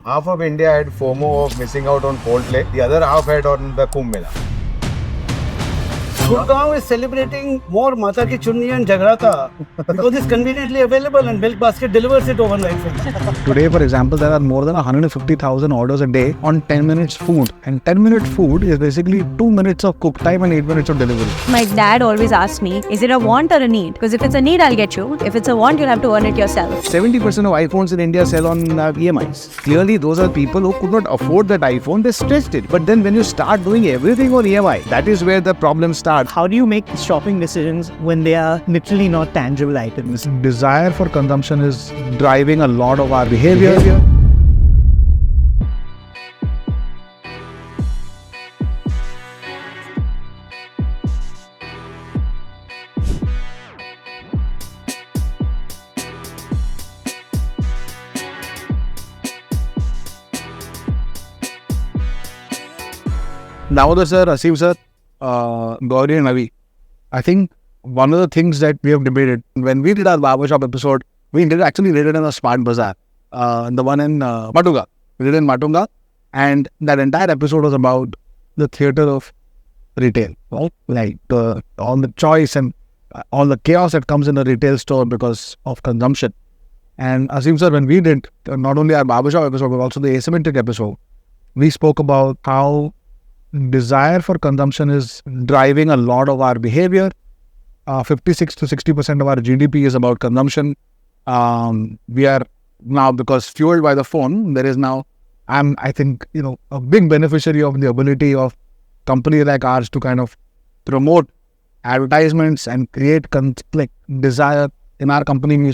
half of India had FOMO of missing out on Coldplay, the other half had on the Kumbh Mela. Gurgaon is celebrating more Mata Ki Chunni and Jagrata because it's conveniently available and Milk Basket delivers it overnight. Today, for example, there are more than 150,000 orders a day on 10 minutes food. And 10-minute food is basically 2 minutes of cook time and 8 minutes of delivery. My dad always asks me, is it a want or a need? Because if it's a need, I'll get you. If it's a want, you'll have to earn it yourself. 70% of iPhones in India sell on EMIs. Clearly, those are people who could not afford that iPhone. They stretched it. But then when you start doing everything on EMI, that is where the problem starts. How do you make shopping decisions when they are literally not tangible items? Desire for consumption is driving a lot of our behavior. Damodar sir, Aseem sir, Gauri and Avi, I think one of the things that we have debated when we did our BarberShop episode, we actually did it in a Smart Bazaar, the one in Matunga. We did it in Matunga, and that entire episode was about the theater of retail, right? Like all the choice and all the chaos that comes in a retail store because of consumption. And Aseem sir, when we did not only our BarberShop episode but also the asymmetric episode, we spoke about how desire for consumption is driving a lot of our behavior. 56 to 60% of our GDP is about consumption. We are now, because fueled by the phone, there is now, I think, a big beneficiary of the ability of companies like ours to kind of promote advertisements and create desire. In our company, we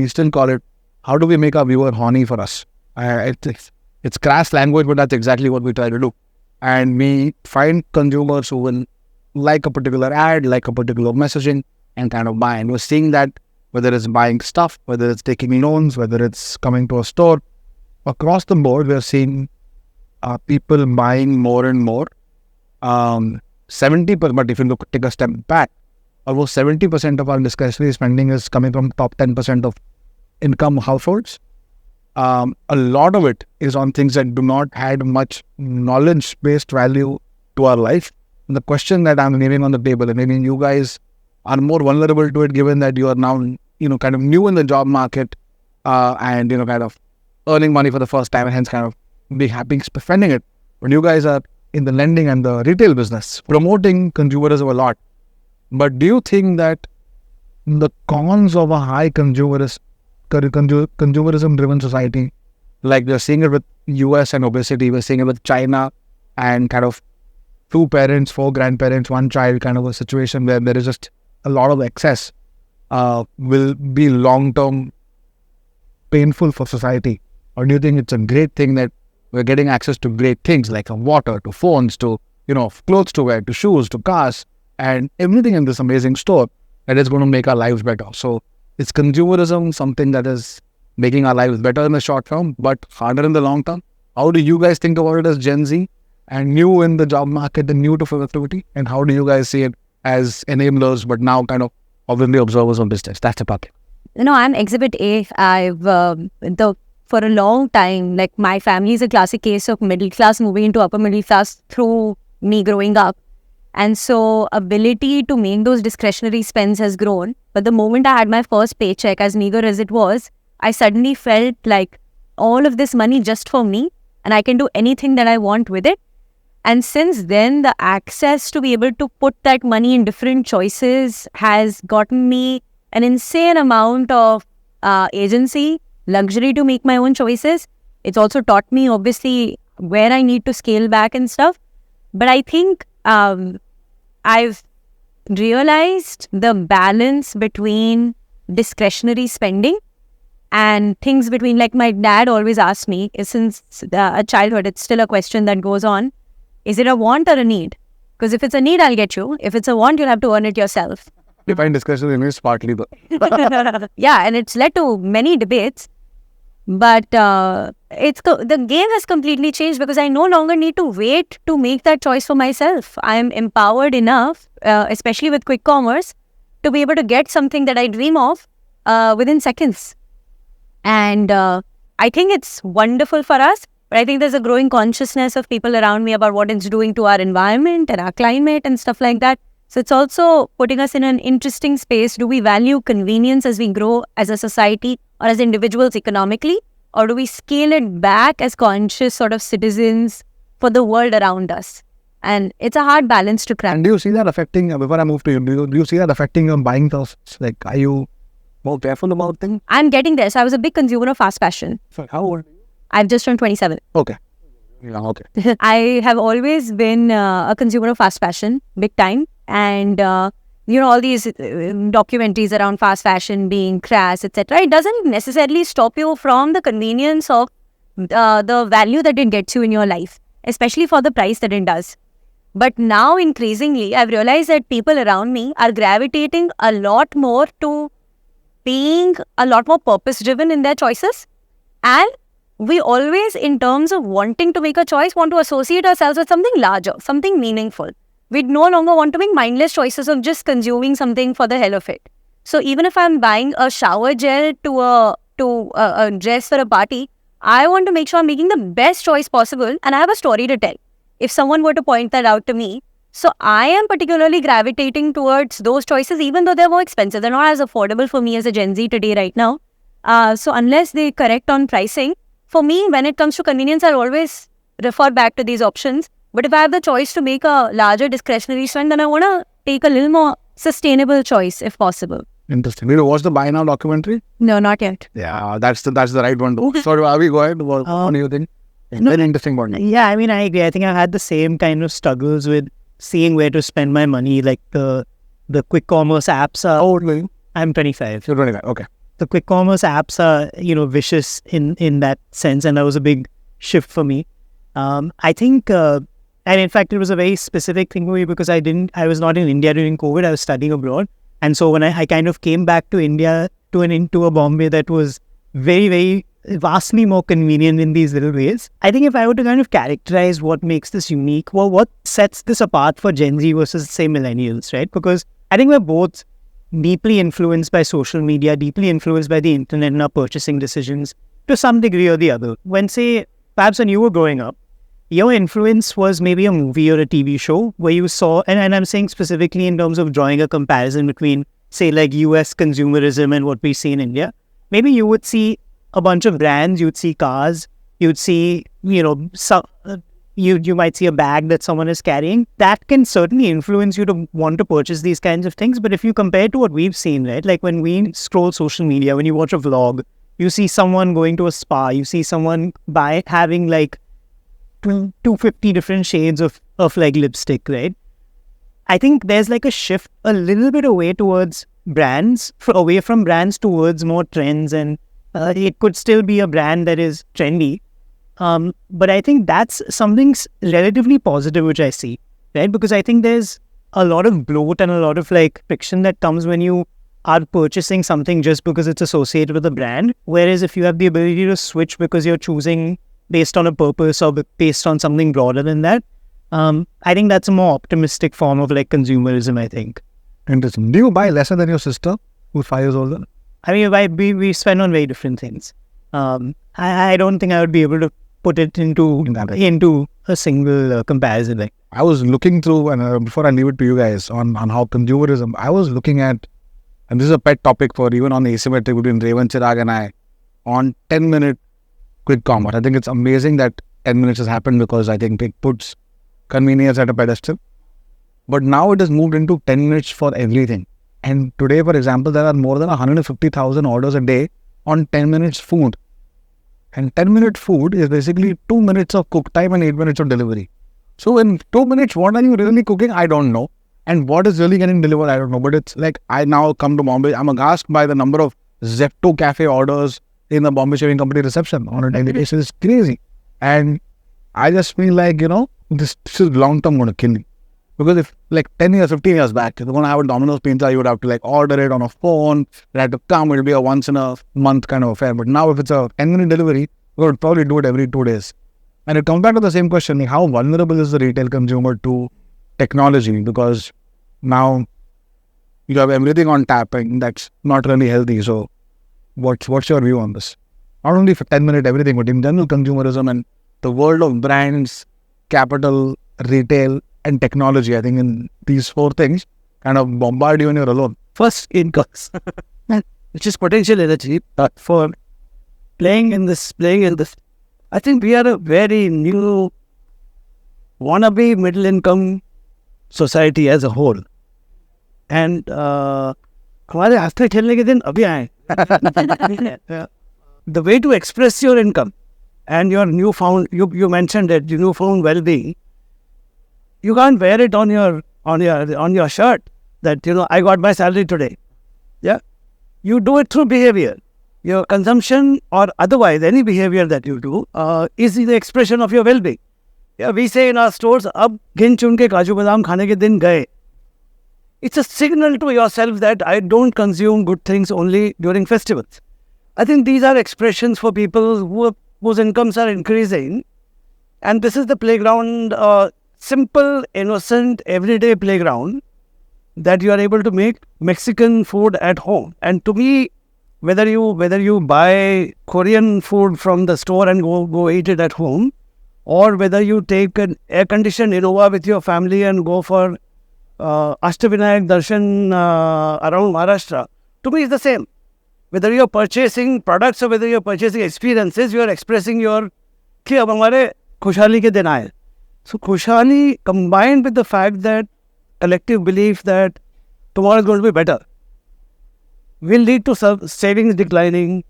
still call it, how do we make our viewer horny for us? It's crass language, but that's exactly what we try to do. And we find consumers who will like a particular ad, like a particular messaging, and kind of buy. And we're seeing that whether it's buying stuff, whether it's taking loans, whether it's coming to a store, across the board, we're seeing people buying more and more. 70%, but if you take a step back, almost 70% of our discretionary spending is coming from top 10% of income households. A lot of it is on things that do not add much knowledge-based value to our life. And the question that I'm leaving on the table, and maybe you guys are more vulnerable to it given that you are now, kind of new in the job market and, kind of earning money for the first time and hence kind of be happy spending it. But you guys are in the lending and the retail business, promoting consumerism a lot. But do you think that the cons of a high consumerism-driven society, like we're seeing it with US and obesity, we're seeing it with China and kind of 2 parents, 4 grandparents, 1 child kind of a situation where there is just a lot of excess, will be long-term painful for society? Or do you think it's a great thing that we're getting access to great things like water, to phones, to, clothes to wear, to shoes, to cars, and everything in this amazing store that is going to make our lives better? So is consumerism something that is making our lives better in the short term, but harder in the long term? How do you guys think about it as Gen Z and new in the job market and new to productivity? And how do you guys see it as enablers, but now kind of obviously observers of business? That's a topic. I'm Exhibit A. I've, for a long time, like my family is a classic case of middle class moving into upper middle class through me growing up. And so ability to make those discretionary spends has grown. But the moment I had my first paycheck, as meager as it was, I suddenly felt like all of this money just for me and I can do anything that I want with it. And since then, the access to be able to put that money in different choices has gotten me an insane amount of agency, luxury to make my own choices. It's also taught me, obviously, where I need to scale back and stuff. But I think I've realized the balance between discretionary spending and things between, like my dad always asks me, since a childhood, it's still a question that goes on, is it a want or a need? Because if it's a need, I'll get you. If it's a want, you'll have to earn it yourself. Define discretionary is partly the... Yeah, and it's led to many debates. But the game has completely changed because I no longer need to wait to make that choice for myself. I am empowered enough, especially with quick commerce, to be able to get something that I dream of within seconds. And I think it's wonderful for us. But I think there's a growing consciousness of people around me about what it's doing to our environment and our climate and stuff like that. So it's also putting us in an interesting space. Do we value convenience as we grow as a society or as individuals economically? Or do we scale it back as conscious sort of citizens for the world around us? And it's a hard balance to crack. And do you see that affecting, before I move to you, do you see that affecting your buying thoughts? Like, are you more careful about things? I'm getting there. So I was a big consumer of fast fashion. So how old? I've just turned 27. Okay. Yeah, okay. I have always been a consumer of fast fashion, big time. And, all these documentaries around fast fashion being crass, etc. It doesn't necessarily stop you from the convenience of the value that it gets you in your life, especially for the price that it does. But now, increasingly, I've realized that people around me are gravitating a lot more to being a lot more purpose-driven in their choices. And we always, in terms of wanting to make a choice, want to associate ourselves with something larger, something meaningful. We no longer want to make mindless choices of just consuming something for the hell of it. So even if I'm buying a shower gel to a dress for a party, I want to make sure I'm making the best choice possible, and I have a story to tell. If someone were to point that out to me, so I am particularly gravitating towards those choices, even though they're more expensive. They're not as affordable for me as a Gen Z today right now. So unless they correct on pricing, for me, when it comes to convenience, I'll always refer back to these options. But if I have the choice to make a larger discretionary spend, then I want to take a little more sustainable choice if possible. Interesting. Did you watch the Buy Now documentary? No, not yet. Yeah, that's the right one. Sorry, Avi, go ahead. What do you think? Very interesting one. Yeah, I mean, I agree. I think I had the same kind of struggles with seeing where to spend my money. Like the quick commerce apps are... How old were you? I'm 25. You're 25, okay. The quick commerce apps are, vicious in that sense. And that was a big shift for me. I think, and in fact, it was a very specific thing for me because I was not in India during COVID. I was studying abroad. And so when I kind of came back to India, into a Bombay that was very, very vastly more convenient in these little ways. I think if I were to kind of characterize what makes this unique, well, what sets this apart for Gen Z versus, say, millennials, right? Because I think we're both deeply influenced by social media, deeply influenced by the internet in our purchasing decisions to some degree or the other. When, say, perhaps when you were growing up, your influence was maybe a movie or a TV show where you saw, and I'm saying specifically in terms of drawing a comparison between, say, like US consumerism and what we see in India. Maybe you would see a bunch of brands, you'd see cars, you'd see, you might see a bag that someone is carrying. That can certainly influence you to want to purchase these kinds of things. But if you compare to what we've seen, right, like when we scroll social media, when you watch a vlog, you see someone going to a spa, you see someone having like 250 different shades of like lipstick, right? I think there's like a shift a little bit away towards brands, away from brands towards more trends, and it could still be a brand that is trendy. But I think that's something relatively positive, which I see, right? Because I think there's a lot of bloat and a lot of like friction that comes when you are purchasing something just because it's associated with a brand. Whereas if you have the ability to switch because you're choosing based on a purpose or based on something broader than that, I think that's a more optimistic form of like consumerism, I think. Interesting. Do you buy lesser than your sister, who's 5 years older? I mean, we spend on very different things. I don't think I would be able to put it into a single comparison. Like, I was looking through, and before I leave it to you guys, on how consumerism, I was looking at, and this is a pet topic for even on the asymmetry between Revan Chirag and I, on 10-minute quick commerce. I think it's amazing that 10 minutes has happened because I think it puts convenience at a pedestal. But now it has moved into 10 minutes for everything. And today, for example, there are more than 150,000 orders a day on 10 minutes food. And 10-minute food is basically 2 minutes of cook time and 8 minutes of delivery. So in 2 minutes, what are you really cooking? I don't know. And what is really getting delivered? I don't know. But it's like, I now come to Bombay, I'm aghast by the number of Zepto cafe orders in the Bombay Shaving Company reception on a daily basis. It's crazy. And I just feel like, this is long-term going to kill me. Because if like 10 years, 15 years back, if you're going to have a Domino's pizza, you would have to like order it on a phone. It had to come. It'll be a once in a month kind of affair. But now if it's a 10-minute delivery, you would probably do it every 2 days. And it comes back to the same question, like how vulnerable is the retail consumer to technology? Because now you have everything on tap and that's not really healthy. So what's your view on this? Not only for 10-minute everything, but in general consumerism and the world of brands, capital, retail, and technology. I think in these four things kind of bombard you when you're alone. First, incomes, which is potential energy for playing in this. I think we are a very new wannabe middle income society as a whole. And हमारे हफ्ते खेलने के दिन अभी आए. The way to express your income and your newfound, you mentioned it, your newfound well-being, you can't wear it on your shirt that, I got my salary today. Yeah. You do it through behavior. Your consumption or otherwise any behavior that you do is the expression of your well-being. Yeah, we say in our stores, ab gin chun ke kaju badam khane ke din gaye. It's a signal to yourself that I don't consume good things only during festivals. I think these are expressions for people whose incomes are increasing. And this is the playground, simple, innocent, everyday playground that you are able to make Mexican food at home. And to me, whether you buy Korean food from the store and go eat it at home, or whether you take an air-conditioned Innova with your family and go for Ashtavinayak Darshan around Maharashtra, to me is the same. Whether you're purchasing products or whether you're purchasing experiences, you're expressing your कि अब हमारे खुशहाली के दिन आए. So खुशहाली combined with the fact that collective belief that tomorrow is going to be better will lead to savings declining,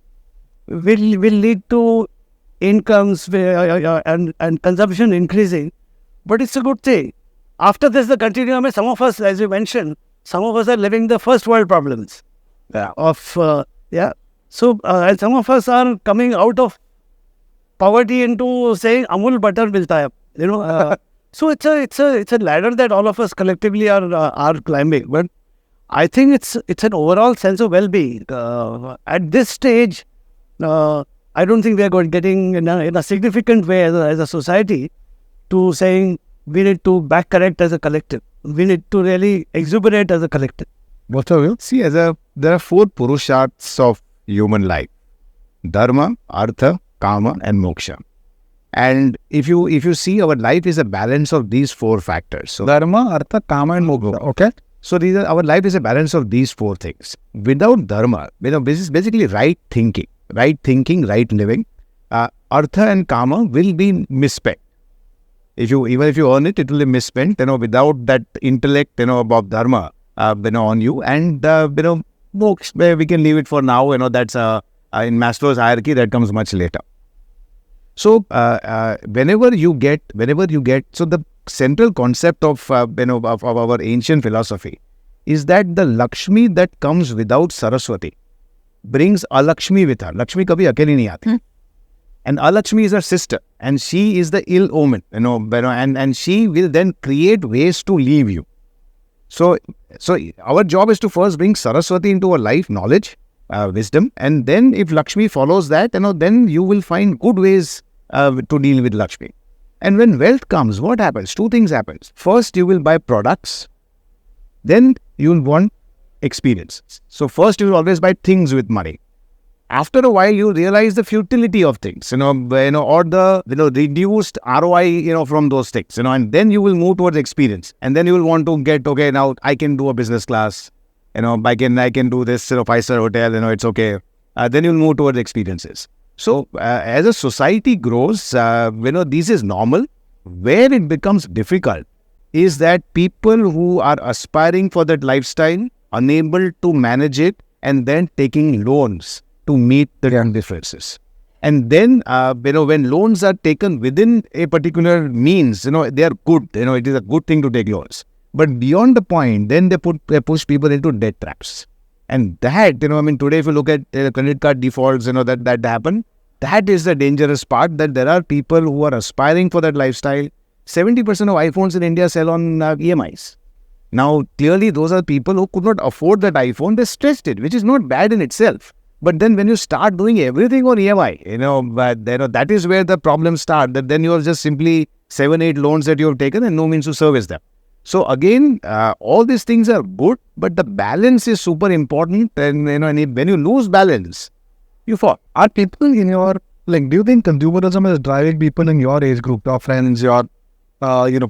will lead to incomes and consumption increasing. But it's a good thing. After this, the continuum, some of us, as you mentioned, some of us are living the first world problems. So, and some of us are coming out of poverty into saying Amul butter milta hai. So it's a ladder that all of us collectively are climbing. But I think it's an overall sense of well-being. At this stage, I don't think we are getting in a significant way as a society to saying we need to back correct as a collective. We need to really exuberate as a collective. What's your view? See, there are four purusharths of human life: dharma, artha, kama, and moksha. And if you see, our life is a balance of these four factors. So Dharma, Artha, Kama, and Moksha. Okay. So our life is a balance of these four things. Without dharma, this is basically right thinking, right living. Artha and kama will be misspent. Even if you earn it, it will be misspent. Without that intellect, about dharma, on you, and moksha, we can leave it for now. That's in Maslow's hierarchy that comes much later. So whenever you get, so the central concept of our ancient philosophy is that the Lakshmi that comes without Saraswati brings Alakshmi with her. Lakshmi kabhi akeli nahi aati. And Alakshmi is her sister, and she is the ill omen, and she will then create ways to leave you. So our job is to first bring Saraswati into our life, knowledge, wisdom, and then if Lakshmi follows that, then you will find good ways to deal with Lakshmi. And when wealth comes, what happens? Two things happen. First, you will buy products. Then you will want experiences. So first, you will always buy things with money. After a while, you realize the futility of things, or the reduced ROI, from those things, and then you will move towards experience. And then you will want to get, okay, now I can do a business class, I can do this, 5-star hotel, it's okay. Then you'll move towards experiences. So as a society grows, this is normal. Where it becomes difficult is that people who are aspiring for that lifestyle, unable to manage it, and then taking loans to meet the differences. And then, when loans are taken within a particular means, they are good. It is a good thing to take loans. But beyond the point, then they push people into debt traps. And that, today if you look at credit card defaults, that happen, that is the dangerous part, that there are people who are aspiring for that lifestyle. 70% of iPhones in India sell on EMIs. Now, clearly those are people who could not afford that iPhone. They stretched it, which is not bad in itself. But then when you start doing everything on EMI, that is where the problems start. That then you are just simply 7-8 loans that you have taken and no means to service them. So again, all these things are good, but the balance is super important. And when you lose balance, you fall. Are people in your Like, do you think consumerism is driving people in your age group, your friends, your,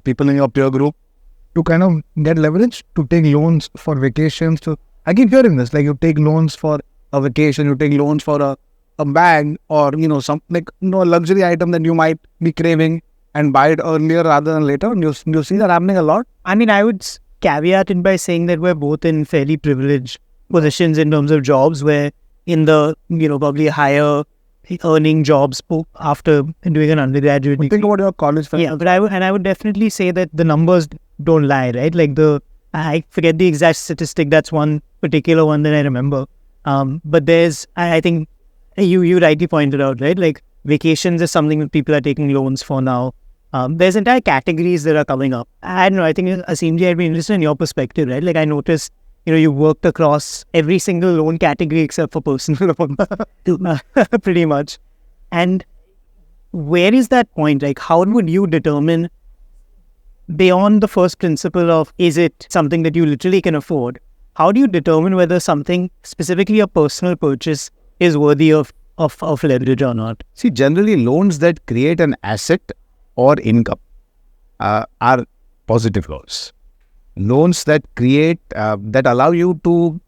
people in your peer group to kind of get leverage, to take loans for vacations? I keep hearing this, like you take loans for a vacation, you take loans for a bag or, some like, a luxury item that you might be craving and buy it earlier rather than later. You see that happening a lot? I mean, I would caveat it by saying that we're both in fairly privileged positions in terms of jobs, where in the, probably higher earning jobs after doing an undergraduate degree. Think about your college friends. Yeah, but I would definitely say that the numbers don't lie, right? Like I forget the exact statistic. That's one particular one that I remember. But I think you rightly pointed out, right? Like vacations is something that people are taking loans for now. There's entire categories that are coming up. I don't know. I think Aseem ji, I'd be interested in your perspective, right? Like I noticed, you worked across every single loan category except for personal loan, pretty much. And where is that point? Like, how would you determine, beyond the first principle of, is it something that you literally can afford? How do you determine whether something, specifically a personal purchase, is worthy of leverage or not? See, generally loans that create an asset or income are positive loans. Loans that create, that allow you to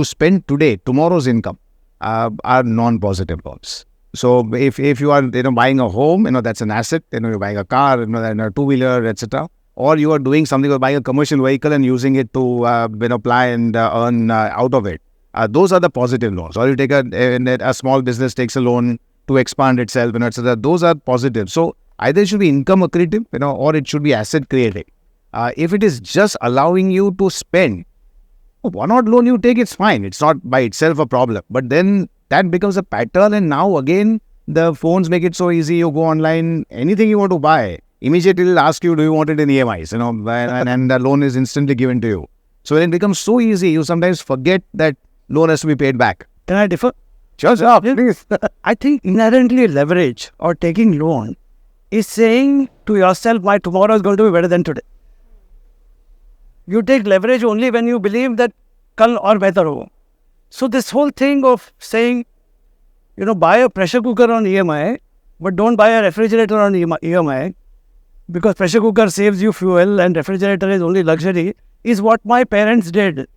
spend today, tomorrow's income, are non-positive loans. So if you are buying a home, that's an asset. You're buying a car, a two-wheeler, etc. Or you are doing something, or buying a commercial vehicle and using it to apply and earn out of it. Those are the positive loans. Or you take a small business takes a loan to expand itself, etc. Those are positive. So either it should be income accretive, or it should be asset creating. If it is just allowing you to spend, one odd loan you take, it's fine. It's not by itself a problem. But then that becomes a pattern, and now again, the phones make it so easy. You go online, anything you want to buy, immediately it'll ask you, do you want it in EMIs? And the loan is instantly given to you. So it becomes so easy, you sometimes forget that loan has to be paid back. Can I differ? Sure, please. I think inherently leverage or taking loan is saying to yourself, my tomorrow is going to be better than today. You take leverage only when you believe that kal aur behtar ho. So this whole thing of saying, buy a pressure cooker on EMI, but don't buy a refrigerator on EMI, because pressure cooker saves you fuel and refrigerator is only luxury, is what my parents did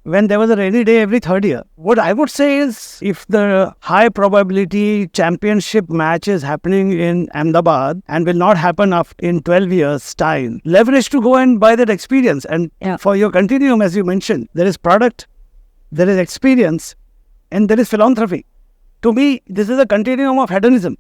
when there was a rainy day every third year. What I would say is, if the high probability championship match is happening in Ahmedabad and will not happen in 12 years' time, leverage to go and buy that experience. And for your continuum, as you mentioned, there is product, there is experience, and there is philanthropy. To me, this is a continuum of hedonism.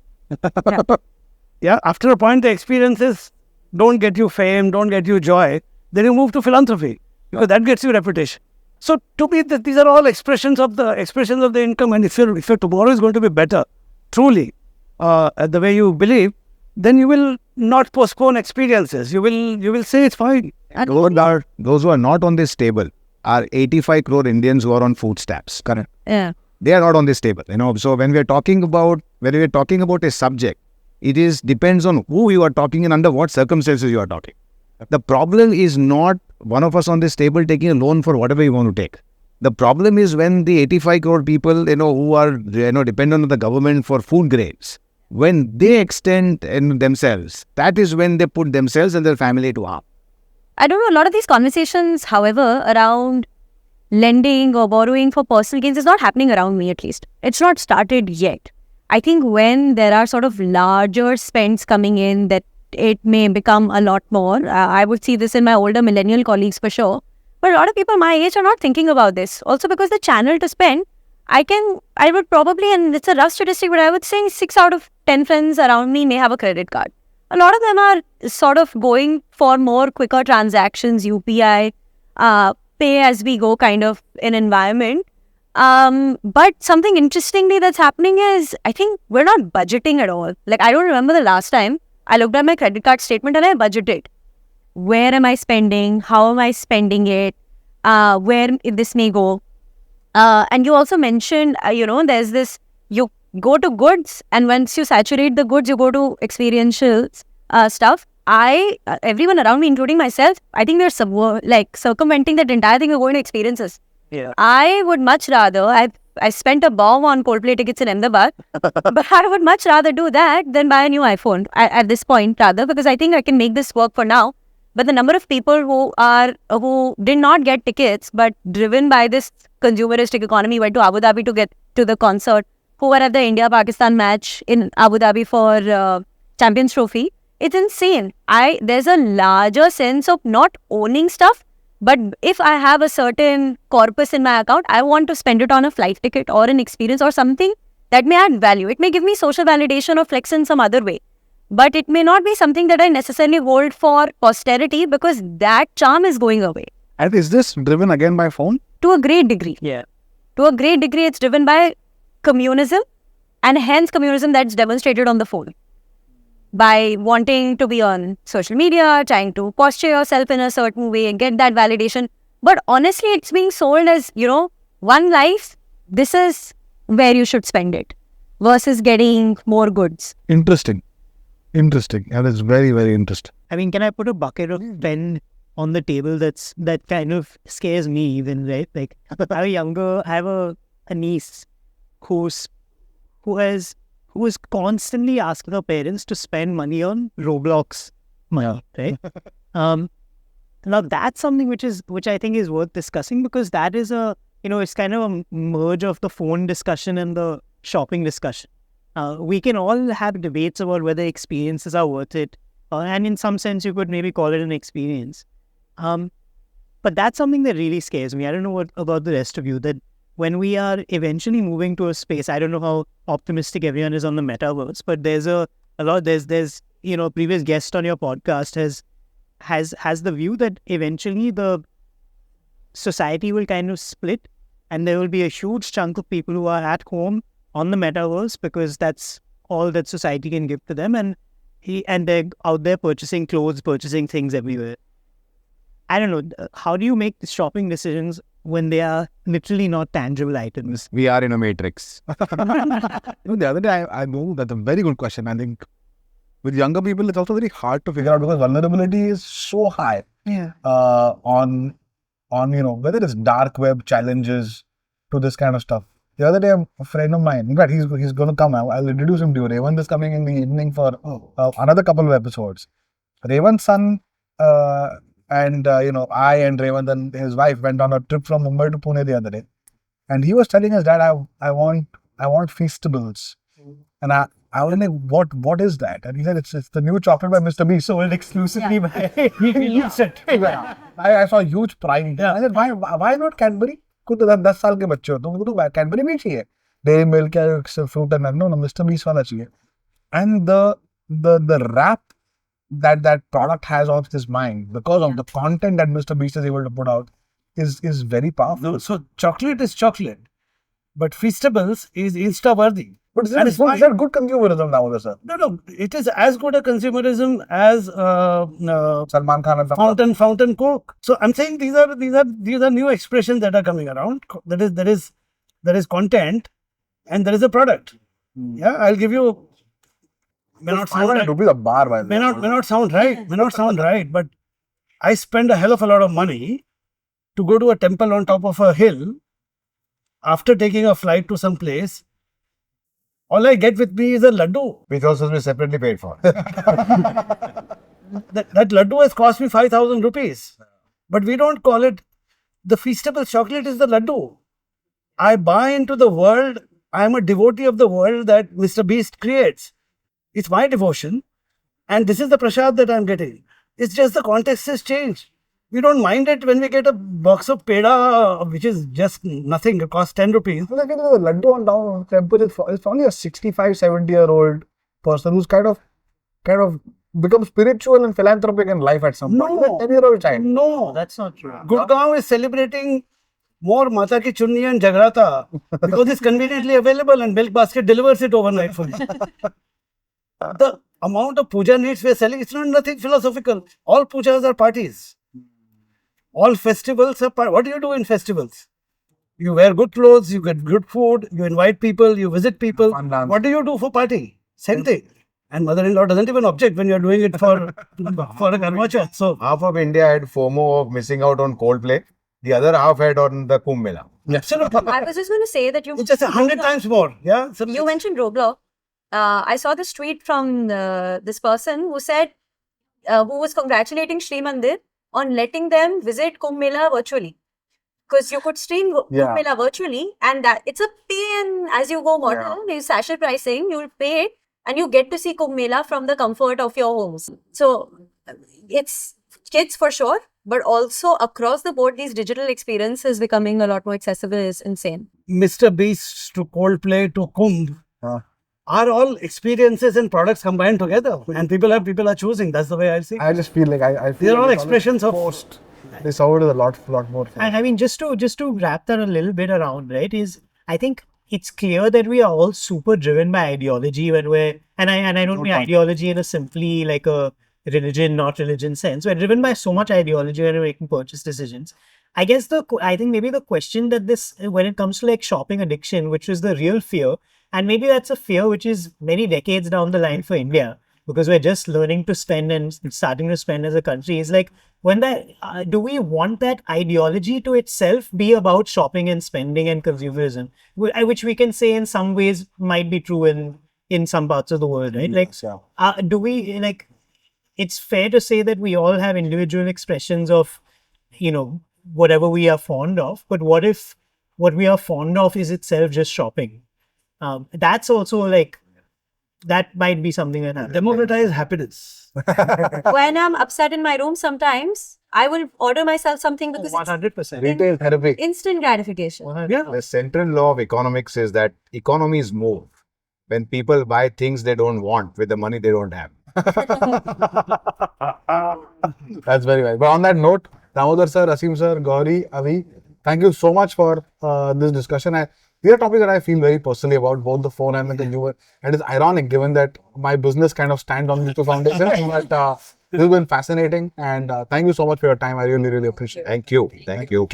After a point, the experiences don't get you fame, don't get you joy. Then you move to philanthropy, because that gets you reputation. So to me, these are all expressions of the income. And if your tomorrow is going to be better, truly, the way you believe, then you will not postpone experiences. You will say it's fine. Those who are not on this table are 85 crore Indians who are on food stamps. Correct? Yeah. They are not on this table. So when we are talking about a subject, it depends on who you are talking and under what circumstances you are talking. The problem is not one of us on this table taking a loan for whatever you want to take. The problem is when the 85 crore people, who are, dependent on the government for food grains, when they extend themselves, that is when they put themselves and their family to harm. I don't know, a lot of these conversations, however, around lending or borrowing for personal gains is not happening around me, at least. It's not started yet. I think when there are sort of larger spends coming in, that it may become a lot more. I would see this in my older millennial colleagues for sure. But a lot of people my age are not thinking about this. Also because the channel to spend, I would probably, and it's a rough statistic, but I would say 6 out of 10 friends around me may have a credit card. A lot of them are sort of going for more quicker transactions, UPI, pay as we go kind of an environment. But something interestingly that's happening is, I think we're not budgeting at all. Like, I don't remember the last time I looked at my credit card statement and I budgeted. Where am I spending? How am I spending it? Where this may go? And you also mentioned, there's this, you go to goods, and once you saturate the goods, you go to experiential stuff. Everyone around me, including myself, I think they're circumventing that entire thing. We're going to experiences. Yeah. I would much rather, I spent a bomb on Coldplay tickets in Ahmedabad, but I would much rather do that than buy a new iPhone at this point, rather, because I think I can make this work for now. But the number of people who did not get tickets, but driven by this consumeristic economy, went to Abu Dhabi to get to the concert, who were at the India-Pakistan match in Abu Dhabi for Champions Trophy, it's insane. There's a larger sense of not owning stuff, but if I have a certain corpus in my account, I want to spend it on a flight ticket or an experience or something that may add value. It may give me social validation or flex in some other way. But it may not be something that I necessarily hold for posterity because that charm is going away. And is this driven again by phone? To a great degree. Yeah. To a great degree, it's driven by communism, and hence communism that's demonstrated on the phone. By wanting to be on social media, trying to posture yourself in a certain way and get that validation. But honestly, it's being sold as, one life, this is where you should spend it versus getting more goods. Interesting. That is very, very interesting. I mean, can I put a bucket of pen on the table that kind of scares me even, right? Like, I have a niece who is constantly asking her parents to spend money on Roblox money, right? Now that's something which I think is worth discussing, because that is it's kind of a merge of the phone discussion and the shopping discussion. We can all have debates about whether experiences are worth it, and in some sense you could maybe call it an experience. But that's something that really scares me. I don't know what about the rest of you, that when we are eventually moving to a space, I don't know how optimistic everyone is on the metaverse, but there's a previous guest on your podcast has the view that eventually the society will kind of split, and there will be a huge chunk of people who are at home on the metaverse because that's all that society can give to them, and they're out there purchasing clothes, purchasing things everywhere. I don't know, how do you make the shopping decisions when they are literally not tangible items? We are in a matrix. The other day, I know that's a very good question. I think with younger people, it's also very hard to figure out because vulnerability is so high. Yeah. On whether it's dark web challenges to this kind of stuff. The other day, a friend of mine, in fact, he's going to come. I'll introduce him to you. Revan is coming in the evening for another couple of episodes. Revan's son and I and Revan and his wife went on a trip from Mumbai to Pune the other day, and he was telling us, Dad, I want Feastables, and I was like, what is that? And he said it's the new chocolate by Mr. Beast, sold exclusively by I saw huge pride. Yeah. I said, why not Cadbury? खुद 10 साल के बच्चे हो तुमको तो Cadbury भी चाहिए, Dairy Milk या fruit and no, Mr. Beast वाला चाहिए. And the rap that product has on his mind because of the content that Mr. Beast is able to put out is very powerful. No, so chocolate is chocolate, but Feastables is Insta-worthy. But is that good consumerism now, sir? No, it is as good a consumerism as Salman Khan and fountain Coke. So I'm saying these are new expressions that are coming around. There is content and there is a product. Yeah, I'll give you. May not sound right, but I spend a hell of a lot of money to go to a temple on top of a hill after taking a flight to some place. All I get with me is a laddu. Which also has been separately paid for. That laddu has cost me 5,000 rupees. But we don't call it, the Feastable chocolate is the laddu. I buy into the world. I am a devotee of the world that Mr. Beast creates. It's my devotion. And this is the prasad that I'm getting. It's just the context has changed. We don't mind it when we get a box of peda, which is just nothing. It costs 10 rupees. The laddu on down temple is only a 65, 70-year-old person who's kind of become spiritual and philanthropic in life at some point. No. 10-year-old child. No. That's not true. Gurgaon is celebrating more Mata Ki Chunni and Jagrata because it's conveniently available and Milk Basket delivers it overnight for you. The amount of puja needs we are selling, it's not nothing philosophical. All pujas are parties. All festivals are what do you do in festivals? You wear good clothes, you get good food, you invite people, you visit people. What do you do for party? Same thing. And mother-in-law doesn't even object when you're doing it for a Karma Chauth. So half of India had FOMO of missing out on Coldplay. the other half had on the Kumbh Mela. Absolutely. I was just going to say that It's just 100 times more. Yeah. So you mentioned Roblox. I saw this tweet from this person who said, who was congratulating Sri Mandir on letting them visit Kumbh Mela virtually. Because you could stream Kumbh Mela virtually, and that it's a pay and as you go model, you sachet pricing, you'll pay and you get to see Kumbh Mela from the comfort of your homes. So it's kids for sure, but also across the board, these digital experiences becoming a lot more accessible is insane. Mr. Beast to Coldplay to Kumbh are all experiences and products combined together, and people are choosing. That's the way I see. I just feel like I feel These are all like expressions of post. They served a lot more. And I mean, just to wrap that a little bit around, right, is I think it's clear that we are all super driven by ideology when we're, and I don't mean ideology in a simply like a religion, not religion sense. We're driven by so much ideology when we're making purchase decisions. I guess I think maybe the question that when it comes to like shopping addiction, which is the real fear, and maybe that's a fear which is many decades down the line for India, because we're just learning to spend and starting to spend as a country, is like, when that, do we want that ideology to itself be about shopping and spending and consumerism, which we can say in some ways might be true in some parts of the world, right? Like, do we, like, it's fair to say that we all have individual expressions of, whatever we are fond of, but what if what we are fond of is itself just shopping? That's also like, that might be something that happens. democratize happiness. When I'm upset in my room, sometimes I will order myself something because 100%. Retail therapy. it's instant gratification. The central law of economics is that economies move when people buy things they don't want with the money they don't have. That's very right. But on that note, Damodar sir, Aseem sir, Gauri, Avi, thank you so much for this discussion. These are topics that I feel very personally about, both the phone and the consumer. And it's ironic given that my business kind of stands on these two foundations. But this has been fascinating. And thank you so much for your time. I really, really appreciate it. Thank you. Thank you.